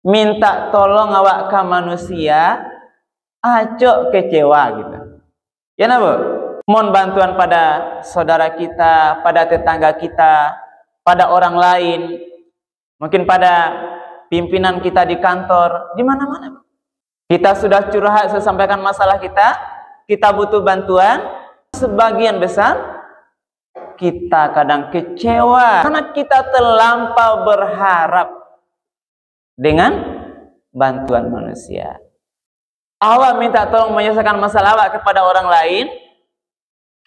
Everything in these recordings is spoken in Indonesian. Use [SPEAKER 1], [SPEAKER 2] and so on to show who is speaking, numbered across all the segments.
[SPEAKER 1] minta tolong awak ke manusia, acok kecewa gitu. Ya nabo, mohon bantuan pada saudara kita, pada tetangga kita, pada orang lain, mungkin pada pimpinan kita di kantor, di mana-mana. Kita sudah curhat, saya sampaikan masalah kita butuh bantuan. Sebagian besar kita kadang kecewa karena kita terlampau berharap dengan bantuan manusia. Awak minta tolong menyelesaikan masalah awak kepada orang lain,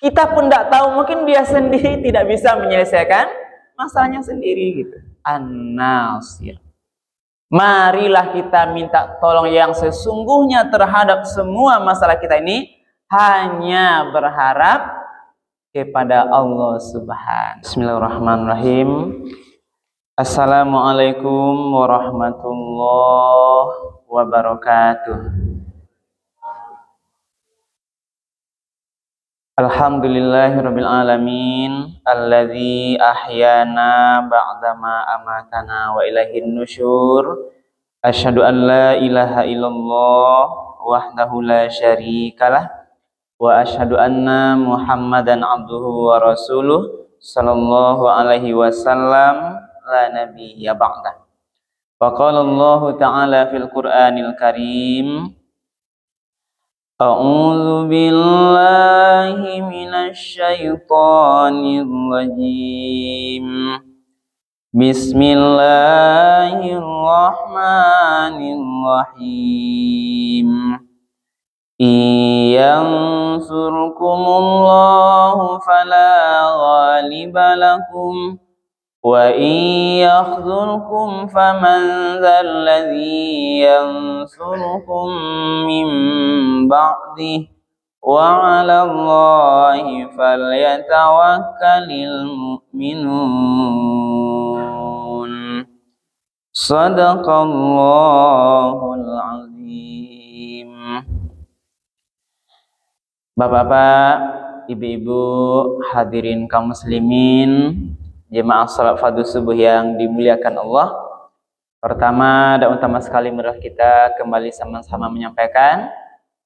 [SPEAKER 1] kita pun tidak tahu, mungkin dia sendiri tidak bisa menyelesaikan masalahnya sendiri gitu. An-Nasir. Marilah kita minta tolong yang sesungguhnya terhadap semua masalah kita ini, hanya berharap kepada Allah Subhanahu. Bismillahirrahmanirrahim. Assalamualaikum warahmatullahi wabarakatuh. Alhamdulillahirabbil alamin, alladzi ahyana ba'dama amatana wa ilaihin nusyur. Asyhadu an la ilaha illallah wahdahu la syarikalah wa asyhadu anna Muhammadan abduhu wa rasuluh sallallahu alaihi wasallam la nabiyya ba'dah. Wa qala Allah ta'ala fil Qur'anil Karim, A'udzu billahi minasy syaithanir rajim. Bismillahirrahmanirrahim. Iyansurkumullahu fala ghaliba lakum wa iyakhzulkum faman dzalladzi yansurukum min ba'dih wa 'alallahi falyatawakkalul mu'minun. Shadaqallahul azim. Bapak-bapak, ibu-ibu, hadirin kaum muslimin, jemaah salat fardu subuh yang dimuliakan Allah. Pertama dan utama sekali marilah kita kembali sama-sama menyampaikan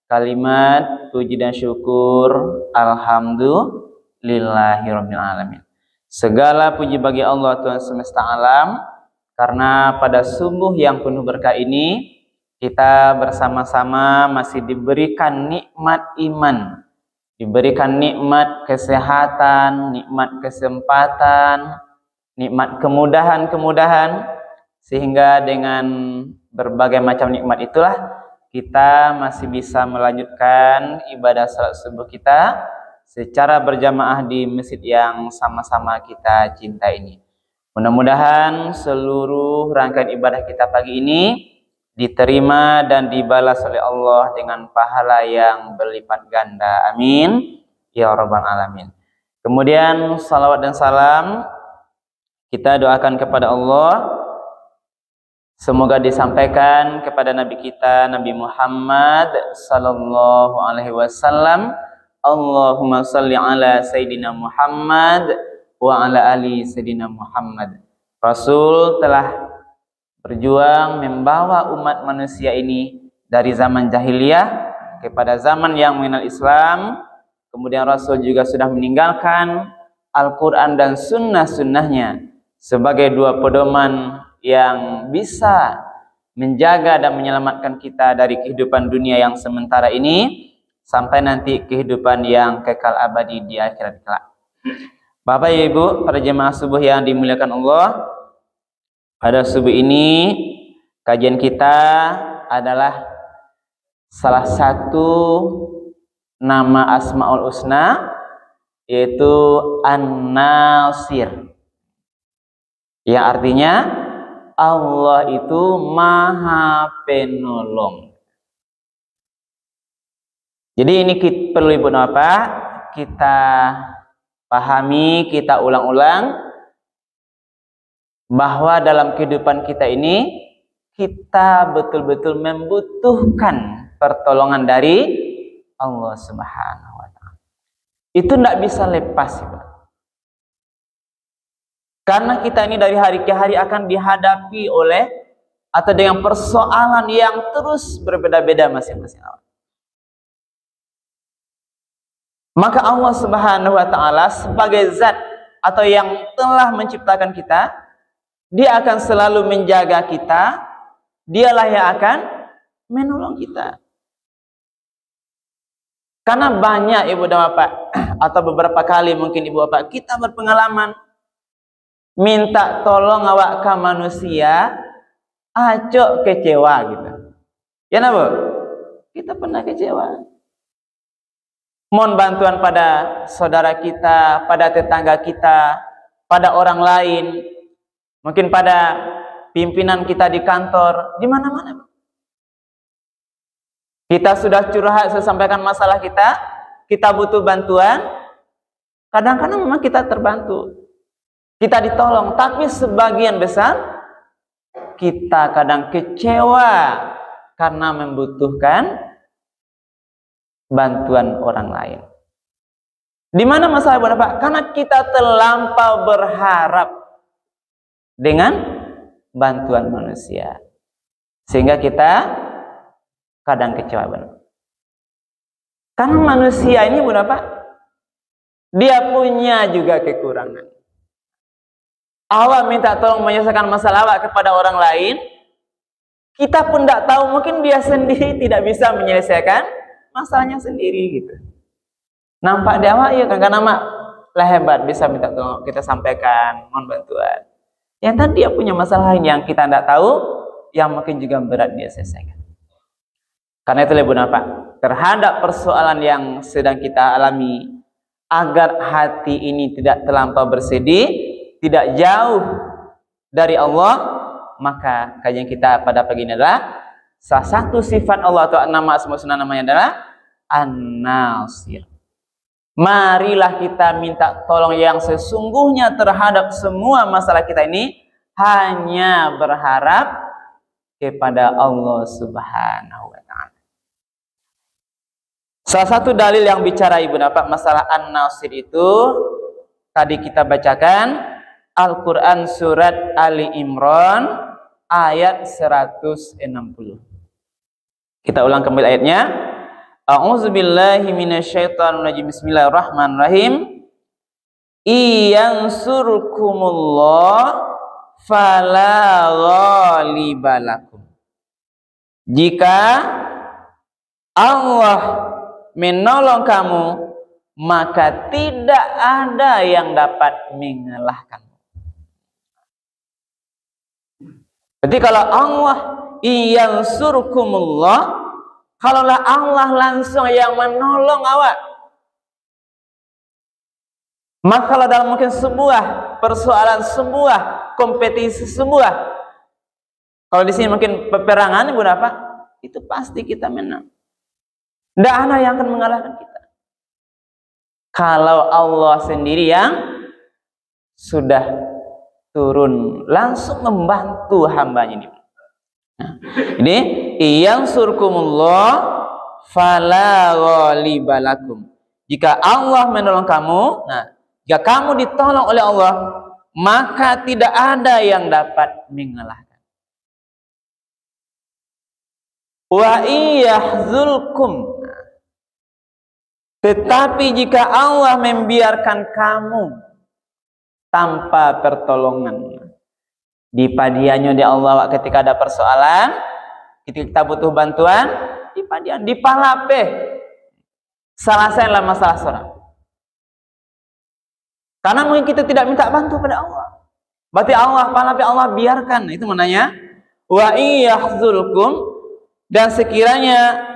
[SPEAKER 1] kalimat puji dan syukur alhamdulillahirabbil alamin. Segala puji bagi Allah Tuhan semesta alam, karena pada subuh yang penuh berkah ini kita bersama-sama masih diberikan nikmat iman, diberikan nikmat kesehatan, nikmat kesempatan, nikmat kemudahan-kemudahan, sehingga dengan berbagai macam nikmat itulah kita masih bisa melanjutkan ibadah salat subuh kita secara berjamaah di masjid yang sama-sama kita cinta ini. Mudah-mudahan seluruh rangkaian ibadah kita pagi ini diterima dan dibalas oleh Allah dengan pahala yang berlipat ganda. Amin ya rabbal alamin. Kemudian salawat dan salam kita doakan kepada Allah, semoga disampaikan kepada Nabi kita Nabi Muhammad sallallahu alaihi wasallam. Allahumma shalli ala Sayyidina Muhammad wa ala ali Sayyidina Muhammad. Rasul telah berjuang membawa umat manusia ini dari zaman jahiliyah kepada zaman yang mengenal Islam. Kemudian Rasul juga sudah meninggalkan Al-Quran dan sunnah-sunnahnya sebagai dua pedoman yang bisa menjaga dan menyelamatkan kita dari kehidupan dunia yang sementara ini sampai nanti kehidupan yang kekal abadi di akhirat kelak. Bapak Ibu, para jemaah subuh yang dimuliakan Allah, pada subuh ini kajian kita adalah salah satu nama Asmaul Husna, yaitu An-Nasir, yang artinya Allah itu Maha Penolong. Jadi ini perlu ibu apa? Kita pahami, kita ulang-ulang bahwa dalam kehidupan kita ini kita betul-betul membutuhkan pertolongan dari Allah Subhanahu wa ta'ala. Itu tidak bisa lepas, Ibu. Karena kita ini dari hari ke hari akan dihadapi oleh atau dengan persoalan yang terus berbeda-beda masing-masing awak. Maka Allah Subhanahu wa taala sebagai zat atau yang telah menciptakan kita, Dia akan selalu menjaga kita, Dialah yang akan menolong kita. Karena banyak ibu dan bapak, atau beberapa kali mungkin ibu bapak kita berpengalaman minta tolong awak ke manusia, acok kecewa gitu. Ya nabo? Kita pernah kecewa. Mohon bantuan pada saudara kita, pada tetangga kita, pada orang lain, mungkin pada pimpinan kita di kantor, di mana-mana. Kita sudah curhat, saya sampaikan masalah kita butuh bantuan. Kadang-kadang memang kita terbantu, kita ditolong, tapi sebagian besar kita kadang kecewa karena membutuhkan bantuan orang lain. Di mana masalah Bapak? Karena kita terlampau berharap dengan bantuan manusia, sehingga kita kadang kecewa benar. Karena manusia ini Bapak, dia punya juga kekurangan. Awak minta tolong menyelesaikan masalah awak kepada orang lain, kita pun tidak tahu, mungkin dia sendiri tidak bisa menyelesaikan masalahnya sendiri gitu. Nampak dia awak ya kadang-kadang lah hebat bisa minta tolong, kita sampaikan mohon bantuan. Yang tadi dia punya masalah lain yang kita tidak tahu, yang mungkin juga berat dia selesaikan. Karena itu Ibu Bapak, terhadap persoalan yang sedang kita alami, agar hati ini tidak terlampau bersedih, tidak jauh dari Allah, maka kajian kita pada pagi ini adalah salah satu sifat Allah atau nama asma husna namanya adalah An-Nasir. Marilah kita minta tolong yang sesungguhnya terhadap semua masalah kita ini hanya berharap kepada Allah Subhanahu wa taala. Salah satu dalil yang bicara Ibu Bapak masalah An-Nasir itu tadi kita bacakan Al-Qur'an surat Ali Imran ayat 160. Kita ulang kembali ayatnya. A'udzubillahi minasyaitonirrajim. Bismillahirrahmanirrahim. Iyansurkumullah fala ghaliba. Jika Allah menolong kamu, maka tidak ada yang dapat mengalahkanmu. Jadi kalau Allah iyansurkumullah, kalaulah Allah langsung yang menolong awak, maka kalau dalam mungkin sebuah persoalan, sebuah kompetisi, kalau di sini mungkin peperangan Ibu Bapak, itu pasti kita menang. Tidak ada yang akan mengalahkan kita. Kalau Allah sendiri yang sudah turun langsung membantu hambanya ini. Nah, ini iyansurkumullah fala ghalibalakum. Jika Allah menolong kamu, nah, jika kamu ditolong oleh Allah, maka tidak ada yang dapat mengalahkan. Wa iyahzulkum. Tetapi jika Allah membiarkan kamu tanpa pertolongan, dipadiannya di Allah ketika ada persoalan, ketika kita butuh bantuan, dipadian, dipalape, selesailah masalah seorang. Karena mungkin kita tidak minta bantu pada Allah, berarti Allah palape, Allah biarkan. Itu mananya wa iyahzulkum, dan sekiranya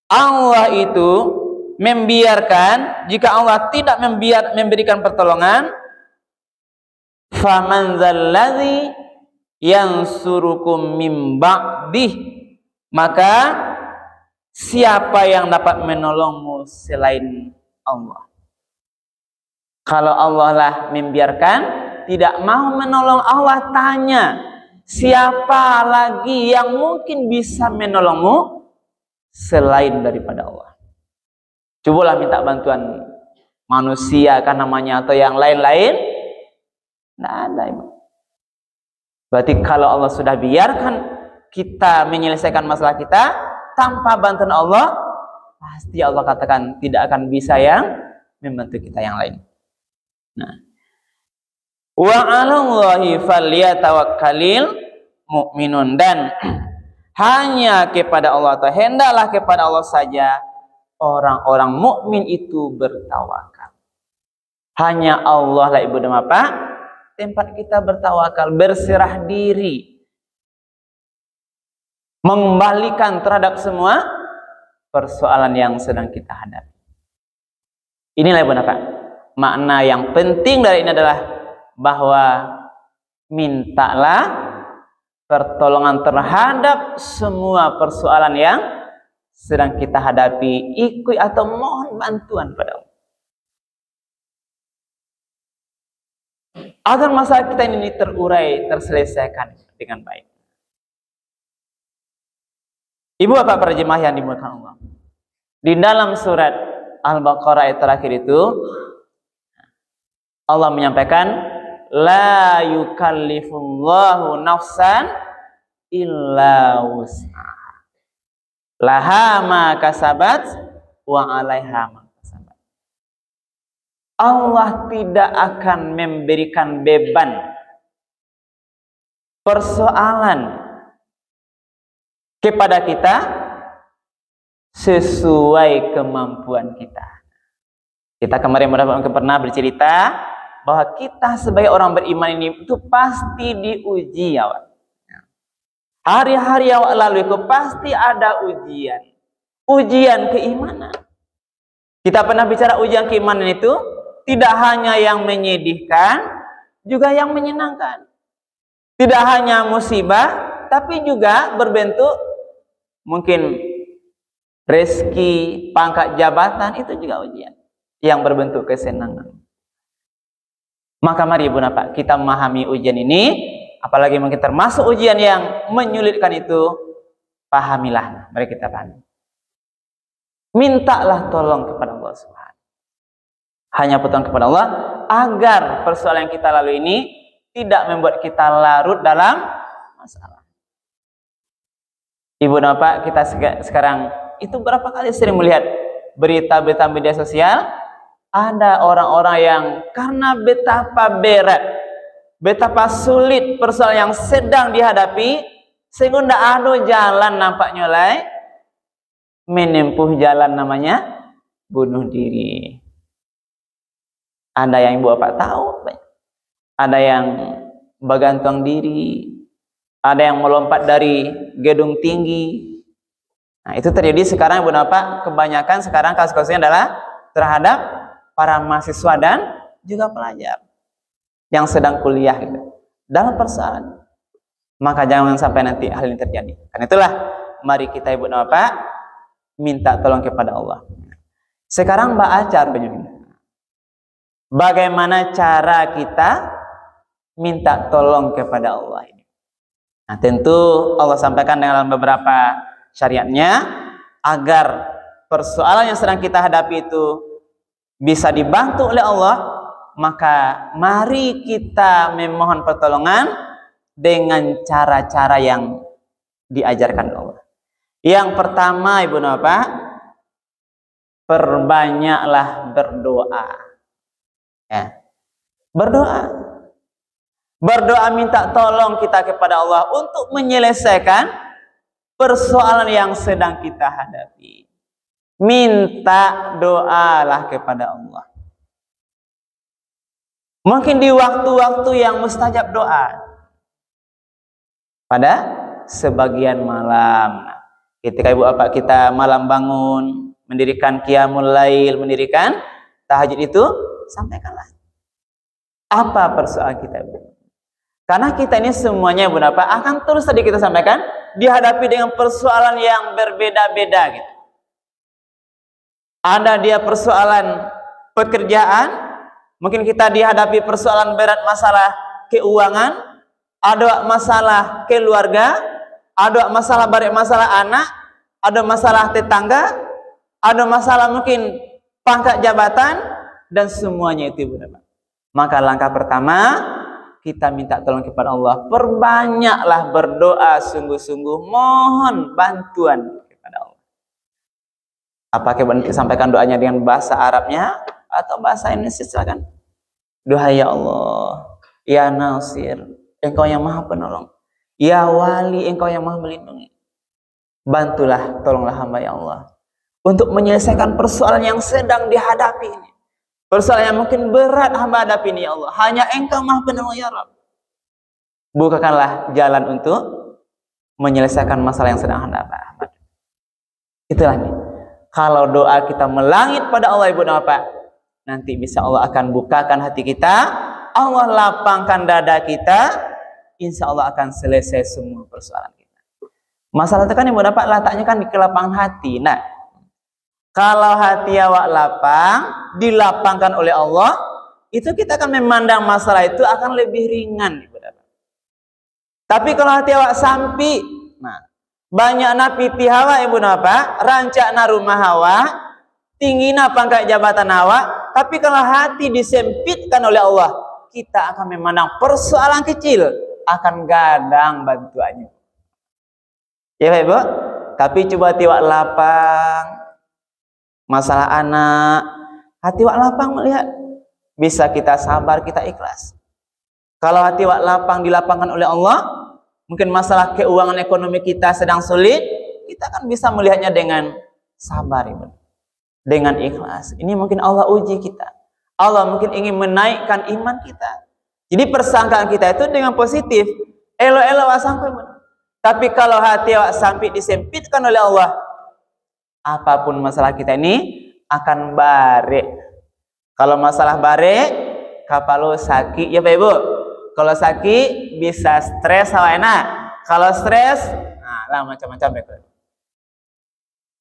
[SPEAKER 1] Allah itu membiarkan, jika Allah tidak memberikan pertolongan, faman zalladzi yansurukum mim ba'dih, maka siapa yang dapat menolongmu selain Allah? Kalau Allah lah membiarkan, tidak mau menolong, Allah tanya, siapa lagi yang mungkin bisa menolongmu selain daripada Allah? Cobalah minta bantuan manusia kan namanya, atau yang lain-lain. Tidak ada. Berarti kalau Allah sudah biarkan kita menyelesaikan masalah kita tanpa bantuan Allah, pasti Allah katakan tidak akan bisa yang membantu kita yang lain. Nah, wa 'alallahi falyatawakkalul mu'minun, dan hanya kepada Allah atau hendaklah kepada Allah saja orang-orang mukmin itu bertawakal. Hanya Allah lah ibu dan bapak tempat kita bertawakal, berserah diri, mengembalikan terhadap semua persoalan yang sedang kita hadapi. Inilah ibu dan bapak, makna yang penting dari ini adalah bahwa mintalah pertolongan terhadap semua persoalan yang sedang kita hadapi, ikut atau mohon bantuan pada Allah agar masalah kita ini terurai, terselesaikan dengan baik. Ibu bapak para jemaah yang dimuliakan Allah, di dalam surat Al-Baqarah ayat terakhir itu Allah menyampaikan, la yukallifullahu nafsan illa wus'aha, laha ma kasabat wa 'alaiha ma kasabat. Allah tidak akan memberikan beban persoalan kepada kita sesuai kemampuan kita. Kita kemarin pernah bercerita bahwa kita sebagai orang beriman ini itu pasti diuji ya. Hari-hari yang lalu itu pasti ada ujian. Ujian keimanan. Kita pernah bicara ujian keimanan itu tidak hanya yang menyedihkan, juga yang menyenangkan. Tidak hanya musibah, tapi juga berbentuk mungkin rezeki, pangkat jabatan, itu juga ujian yang berbentuk kesenangan. Maka mari ibu bapak kita memahami ujian ini, apalagi mungkin termasuk ujian yang menyulitkan itu, pahamilah, mari kita pahami. Mintalah tolong kepada Allah Subhanahu. Hanya pertolongan kepada Allah agar persoalan yang kita lalui ini tidak membuat kita larut dalam masalah. Ibu dan bapak kita sekarang itu berapa kali sering melihat berita-berita media sosial, ada orang-orang yang karena betapa berat, betapa sulit persoalan yang sedang dihadapi, sehingga tidak ada jalan nampaknya lain, menempuh jalan namanya bunuh diri. Ada yang ibu bapak tahu, ada yang bergantung diri, ada yang melompat dari gedung tinggi. Nah, itu terjadi sekarang ibu bapak, kebanyakan sekarang kasus-kasusnya adalah terhadap para mahasiswa dan juga pelajar yang sedang kuliah gitu, dalam persoalan. Maka jangan sampai nanti hal ini terjadi. Karena itulah mari kita ibu dan bapak minta tolong kepada Allah. Sekarang mbak acar begini. Bagaimana cara kita minta tolong kepada Allah ini? Nah, tentu Allah sampaikan dalam beberapa syariatnya agar persoalan yang sedang kita hadapi itu bisa dibantu oleh Allah, maka mari kita memohon pertolongan dengan cara-cara yang diajarkan Allah. Yang pertama ibu bapak, perbanyaklah berdoa. Ya. Berdoa minta tolong kita kepada Allah untuk menyelesaikan persoalan yang sedang kita hadapi. Minta doalah kepada Allah. Mungkin di waktu-waktu yang mustajab doa, pada sebagian malam, ketika ibu bapak kita malam bangun, mendirikan qiyamul lail, mendirikan tahajud itu, sampaikanlah apa persoalan kita, ibu. Karena kita ini semuanya ibu bapak akan terus tadi kita sampaikan dihadapi dengan persoalan yang berbeda-beda gitu. Ada dia persoalan pekerjaan, mungkin kita dihadapi persoalan berat masalah keuangan, ada masalah keluarga, ada masalah baik masalah anak, ada masalah tetangga, ada masalah mungkin pangkat jabatan, dan semuanya itu ibu bapak. Maka langkah pertama kita minta tolong kepada Allah. Perbanyaklah berdoa sungguh-sungguh, mohon bantuan kepada Allah. Apakah sampaikan doanya dengan bahasa Arabnya atau bahasa Indonesia, silakan. Doa ya Allah, ya Nasir, Engkau yang Maha Penolong. Ya Wali, Engkau yang Maha Melindungi. Bantulah, tolonglah hamba ya Allah untuk menyelesaikan persoalan yang sedang dihadapi ini. Persoalan yang mungkin berat hamba hadapi ini ya Allah. Hanya Engkau Maha Penolong ya Rabb. Bukakanlah jalan untuk menyelesaikan masalah yang sedang hadapi. Itulah nih. Kalau doa kita melangit pada Allah ibu bapak, nanti bisa Allah akan bukakan hati kita, Allah lapangkan dada kita, insya Allah akan selesai semua persoalan kita. Masalah itu kan ibu bapak letaknya kan di kelapangan hati. Nah, kalau hati awak lapang, dilapangkan oleh Allah, itu kita akan memandang masalah itu akan lebih ringan ibu bapak. Tapi kalau hati awak sampi, nah, banyak napi hawa ibu bapak, rancak na rumah hawa, tinggi na pangkat jabatan hawa, tapi kalau hati disempitkan oleh Allah, kita akan memandang persoalan kecil akan gadang bantuannya. Ya Pak Ibu, tapi coba hati wak lapang, masalah anak, hati wak lapang melihat, bisa kita sabar, kita ikhlas. Kalau hati wak lapang dilapangkan oleh Allah, mungkin masalah keuangan ekonomi kita sedang sulit, kita kan bisa melihatnya dengan sabar, Ibu. Dengan ikhlas. Ini mungkin Allah uji kita. Allah mungkin ingin menaikkan iman kita. Jadi persangkaan kita itu dengan positif. Elo-elo sampai. Tapi kalau hati awak sampai disempitkan oleh Allah, apapun masalah kita ini akan bare. Kalau masalah bare, kapalo sakit ya Pak Ibu. Kalau sakit bisa stres enak. Kalau stres, nah lah macam-macam ya.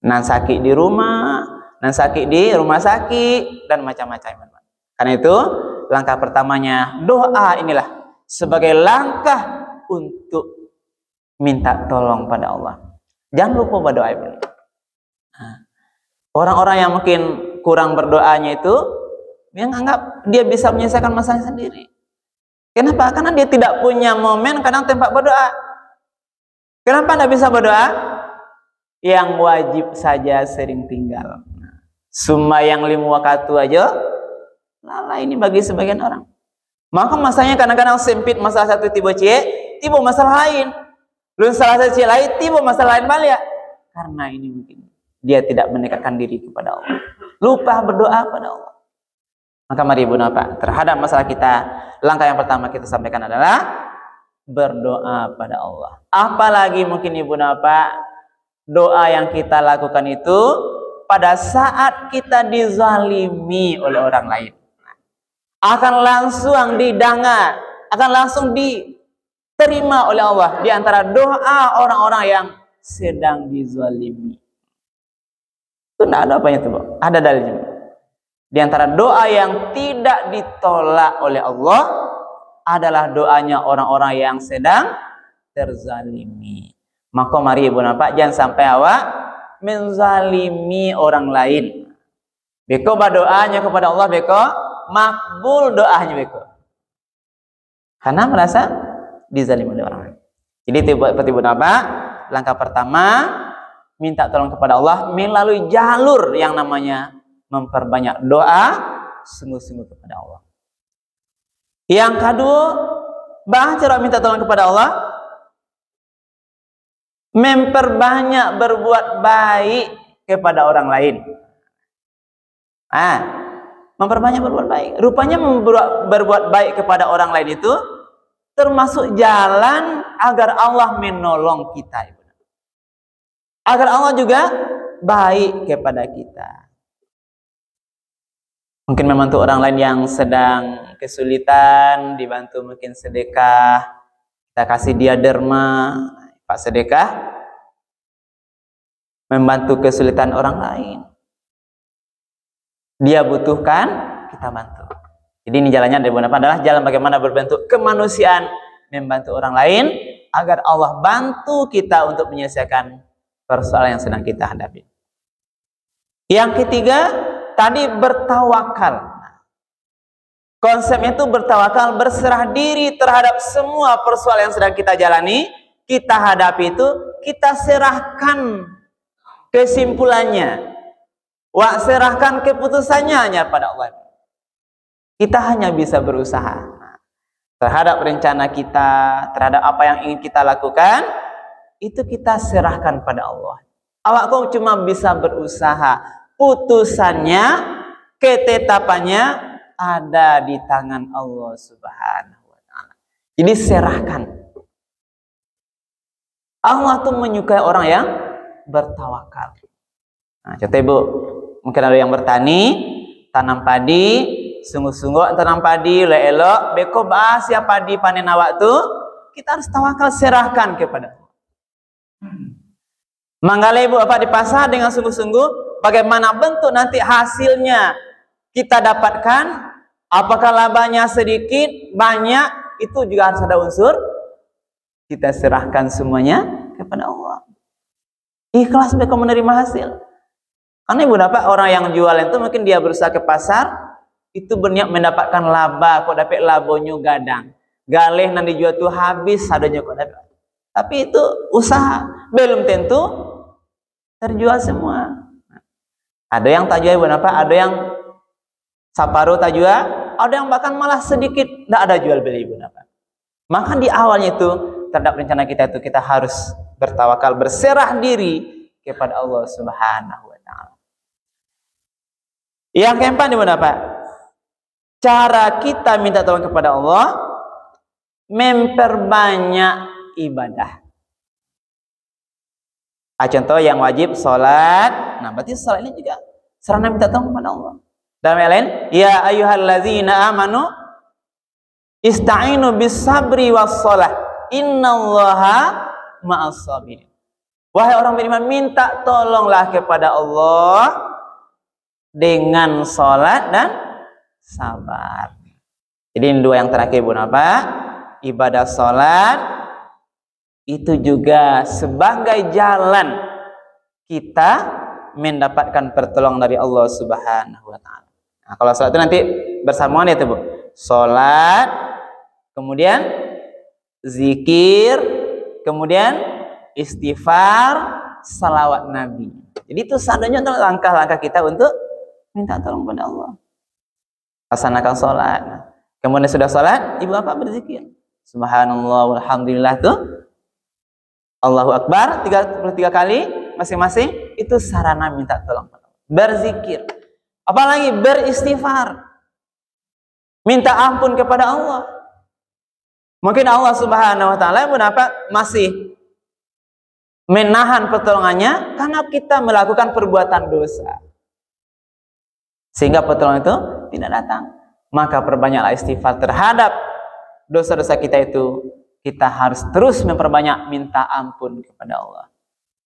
[SPEAKER 1] Nan sakit di rumah, nan sakit di rumah sakit dan macam-macam. Karena itu langkah pertamanya doa inilah sebagai langkah untuk minta tolong pada Allah. Jangan lupa berdoa Ibu. Orang-orang yang mungkin kurang berdoanya itu yang anggap dia bisa menyelesaikan masalahnya sendiri. Kenapa? Karena dia tidak punya momen kadang tempat berdoa. Kenapa tidak bisa berdoa? Yang wajib saja sering tinggal. Sembahyang 5 waktu aja lala ini bagi sebagian orang. Maka masanya kadang-kadang sempit masalah satu tiba masalah lain. Belum salah satu lain tiba masalah lain balik. Karena ini mungkin dia tidak mendekatkan diri kepada Allah. Lupa berdoa pada Allah. Maka mari Ibu Bapak, terhadap masalah kita, langkah yang pertama kita sampaikan adalah berdoa pada Allah. Apalagi mungkin Ibu Bapak, doa yang kita lakukan itu pada saat kita dizalimi oleh orang lain. Akan langsung didanga, akan langsung diterima oleh Allah di antara doa orang-orang yang sedang dizalimi. Itu tidak ada apanya itu, Bu. Ada dalilnya. Di antara doa yang tidak ditolak oleh Allah adalah doanya orang-orang yang sedang terzalimi. Maka mari Ibu Bapak jangan sampai awak menzalimi orang lain. Beko berdoanya kepada Allah, beko makbul doanya beko. Karena merasa dizalimi oleh orang lain. Jadi Ibu Bapak, langkah pertama minta tolong kepada Allah melalui jalur yang namanya memperbanyak doa sungguh-sungguh kepada Allah. Yang kedua, cara minta tolong kepada Allah memperbanyak berbuat baik kepada orang lain. Memperbanyak berbuat baik. Rupanya berbuat baik kepada orang lain itu termasuk jalan agar Allah menolong kita. Agar Allah juga baik kepada kita. Mungkin membantu orang lain yang sedang kesulitan, dibantu mungkin sedekah, kita kasih dia derma, Pak sedekah, membantu kesulitan orang lain. Dia butuhkan, kita bantu. Jadi ini jalannya dari Bapak adalah jalan bagaimana berbentuk kemanusiaan, membantu orang lain, agar Allah bantu kita untuk menyelesaikan persoalan yang sedang kita hadapi. Yang ketiga, tadi bertawakal. Konsepnya itu bertawakal, berserah diri terhadap semua persoalan yang sedang kita jalani, kita hadapi itu, kita serahkan kesimpulannya, serahkan keputusannya hanya pada Allah. Kita hanya bisa berusaha terhadap rencana kita, terhadap apa yang ingin kita lakukan, itu kita serahkan pada Allah. Awak cuma bisa berusaha, putusannya, ketetapannya ada di tangan Allah Subhanahu wa ta'ala. Jadi serahkan. Allah tuh menyukai orang yang bertawakal. Nah, contoh Ibu, mungkin ada yang bertani, tanam padi, sungguh-sungguh tanam padi, elok, beko bahasa padi panen awak tuh, kita harus tawakal, serahkan kepada Allah. Manggala Ibu apa di pasar dengan sungguh-sungguh, bagaimana bentuk nanti hasilnya kita dapatkan, apakah labanya sedikit, banyak, itu juga harus ada unsur kita serahkan semuanya kepada Allah. Ikhlas mereka menerima hasil. Karena Ibu dapat orang yang jualan itu mungkin dia berusaha ke pasar, itu berniat mendapatkan laba, kok dapat labonyo gadang. Galih nanti dijual tuh habis adanya kok dapat. Tapi itu usaha, belum tentu terjual semua. Ada yang tak jual Ibu dapat, ada yang separuh tak jual, ada yang bahkan malah sedikit tidak ada jual beli Ibu dapat. Maka di awalnya itu terhadap rencana kita itu kita harus bertawakal, berserah diri kepada Allah Subhanahu wa ta'ala. Yang keempat Ibu dapat, cara kita minta tolong kepada Allah, memperbanyak ibadah. Contoh yang wajib sholat, nah berarti sholat ini juga sarana minta tolong kepada Allah. Dalam yang lain, ya ayyuhallazina amanu ista'inu bis sabri was shalah innallaha ma'as sabirin. Wahai orang beriman, minta tolonglah kepada Allah dengan salat dan sabar. Jadi ini dua yang terakhir Ibu apa? Ibadah salat itu juga sebagai jalan kita mendapatkan pertolongan dari Allah Subhanahu wa ta'ala. Nah, kalau salat itu nanti bersamaan ya Bu. Salat, kemudian zikir, kemudian istighfar, salawat Nabi. Jadi itu seandainya langkah-langkah kita untuk minta tolong kepada Allah. Laksanakan salat. Kemudian sudah salat, Ibu apa berzikir. Subhanallah walhamdulillah tuh. Allahu Akbar 33 kali masing-masing, itu sarana minta tolong kepada Allah. Berzikir. Apalagi beristighfar, minta ampun kepada Allah. Mungkin Allah Subhanahu wa ta'ala masih menahan pertolongannya karena kita melakukan perbuatan dosa, sehingga pertolongan itu tidak datang. Maka perbanyaklah istighfar terhadap dosa-dosa kita itu. Kita harus terus memperbanyak minta ampun kepada Allah.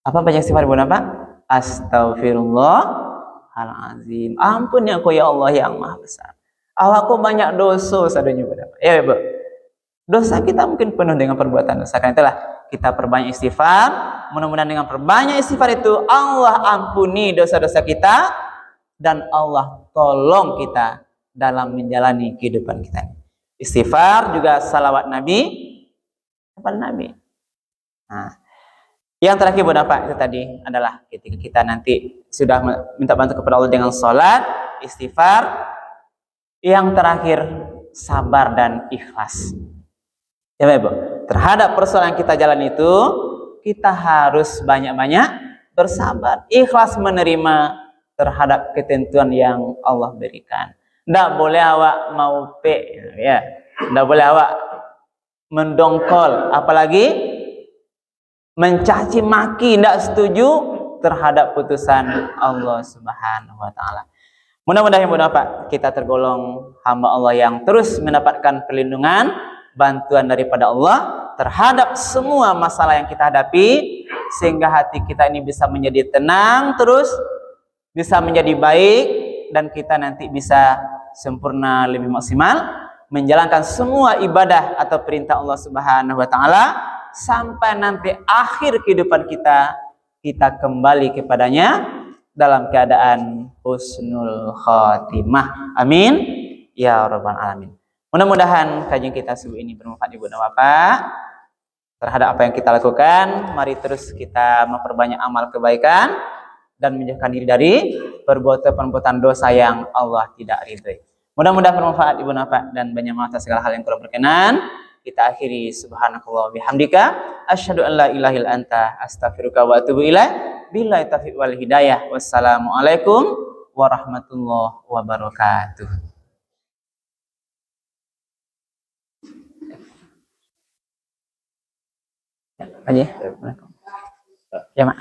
[SPEAKER 1] Apa banyak istighfar Ibu Bapak? Astagfirullahalazim. Ampun ya aku ya Allah yang maha besar. Aku banyak dosa sadanya Ibu Bapak. Ya Ibu. Dosa kita mungkin penuh dengan perbuatan dosa. Karena itulah kita perbanyak istighfar. Mudah-mudahan dengan perbanyak istighfar itu Allah ampuni dosa-dosa kita dan Allah tolong kita dalam menjalani kehidupan kita. Istighfar juga salawat Nabi kepada Nabi. Nah, yang terakhir Ibu Bapak itu tadi adalah ketika kita nanti sudah minta bantu kepada Allah dengan sholat, istighfar. Yang terakhir sabar dan ikhlas. Ya Ibu, terhadap persoalan yang kita jalan itu kita harus banyak-banyak bersabar, ikhlas menerima terhadap ketentuan yang Allah berikan. Tidak boleh awak mau ya, tidak boleh awak mendongkol, apalagi mencaci maki, tidak setuju terhadap putusan Allah Subhanahu wa ta'ala. Mudah-mudahan Bapak kita tergolong hamba Allah yang terus mendapatkan perlindungan, bantuan daripada Allah terhadap semua masalah yang kita hadapi, sehingga hati kita ini bisa menjadi tenang, terus bisa menjadi baik, dan kita nanti bisa sempurna lebih maksimal menjalankan semua ibadah atau perintah Allah Subhanahu wa ta'ala sampai nanti akhir kehidupan kita kembali kepadanya dalam keadaan husnul khatimah. Amin ya rabbal alamin. Mudah-mudahan kajian kita subuh ini bermanfaat Ibu dan Bapak terhadap apa yang kita lakukan. Mari terus kita memperbanyak amal kebaikan dan menjauhkan diri dari perbuatan-perbuatan dosa yang Allah tidak ridhoi. Mudah-mudahan bermanfaat Ibu dan Bapak dan banyak manfaat segala hal yang kurang berkenan. Kita akhiri subhanakallah bihamdika asyhadu an la ilaha illa anta astaghfiruka wa atubu ilaik. Billahi taufiq wal hidayah. Wassalamualaikum warahmatullahi wabarakatuh. Aja. Ya, Mak.